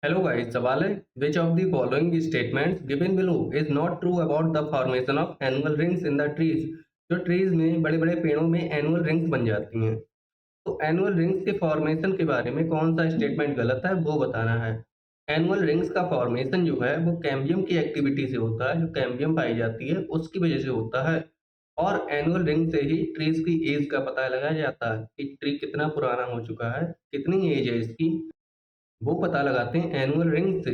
Hello guys, सवाल है which of the following statements given below is not true about the formation of annual rings in the trees. जो trees में बड़े बड़े पेड़ों में एनुअल रिंग्स बन जाती हैं, तो एनुअल रिंग्स के फॉर्मेशन के बारे में कौन सा स्टेटमेंट गलत है वो बताना है। एनुअल रिंग्स का फॉर्मेशन जो है वो कैम्बियम की एक्टिविटी से होता है। जो कैम्बियम पाई जाती है उसकी वजह से होता है। और एनुअल रिंग से ही ट्रीज की एज का पता लगाया जाता है कि ट्री कितना पुराना हो चुका है, कितनी एज है इसकी, वो पता लगाते हैं एनुअल रिंग से।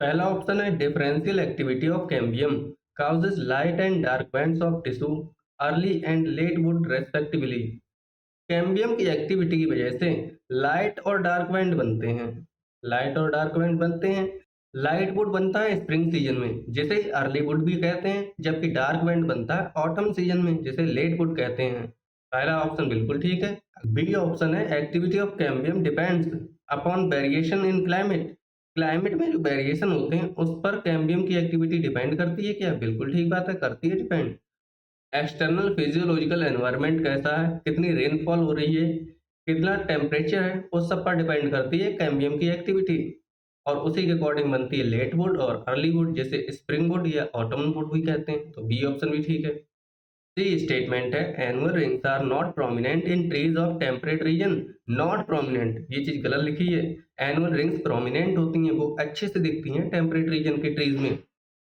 पहला ऑप्शन है differential activity of cambium causes light and dark bands of tissue early and late wood respectively। Cambium की एक्टिविटी की वजह से लाइट और डार्क बैंड बनते हैं। लाइट और डार्क बैंड बनते हैं। लाइट वुड बनता है स्प्रिंग सीजन में, जिसे अर्ली वुड भी कहते हैं, जबकि डार्क बैंड बनता है ऑटम सीजन में, जिसे लेट वुड कहते हैं। पहला ऑप्शन बिल्कुल ठीक है। बी ऑप्शन है activity of cambium depends upon variation in climate. Climate में जो वेरिएशन होते हैं उस पर कैम्बियम की एक्टिविटी डिपेंड करती है क्या? बिल्कुल ठीक बात है, करती है डिपेंड। एक्सटर्नल फिजियोलॉजिकल एनवायरनमेंट कैसा है, कितनी रेनफॉल हो रही है, कितना टेम्परेचर है, उस सब पर डिपेंड करती है कैम्बियम की एक्टिविटी। और उसी के अकॉर्डिंग बनती है लेट वुड और अर्ली वुड, जैसे स्प्रिंग वुड या ऑटम वुड भी कहते हैं। तो बी ऑप्शन भी ठीक है। सी स्टेटमेंट है annual rings are not prominent in trees of temperate region. Not prominent, ये चीज गलत लिखी है। एनुअल रिंग्स प्रोमिनेंट होती हैं, वो अच्छे से दिखती हैं टेम्परेट रीजन के ट्रीज में।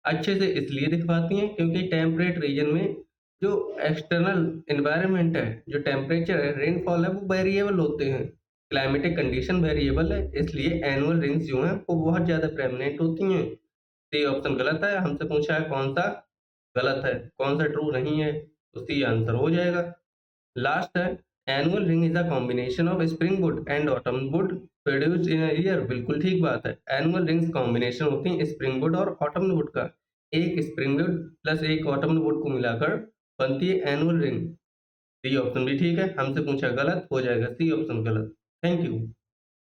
अच्छे से इसलिए दिख पाती हैं क्योंकि टेम्परेट रीजन में जो एक्सटर्नल एनवायरनमेंट है, जो टेम्परेचर है, रेनफॉल है, वो वेरिएबल होते हैं। क्लाइमेटिक कंडीशन वेरिएबल है, इसलिए एनुअल रिंग्स जो हैं वो बहुत ज़्यादा प्रेमिनेंट होती हैं। सी ऑप्शन गलत है। हमसे पूछा है कौन सा गलत है, कौन सा ट्रू नहीं है, तो सी आंसर हो जाएगा। लास्ट है annual ring is a combination of spring would and autumn would produced in a year. बिल्कुल ठीक बात है। एनुअल रिंग्स कॉम्बिनेशन होती है स्प्रिंग वुड और ऑटम वुड का। एक स्प्रिंग वुड प्लस एक ऑटम वुड को मिलाकर बनती है एनुअल रिंग। सी ऑप्शन भी ठीक है। हमसे पूछा गलत, हो जाएगा सी ऑप्शन गलत। Thank you.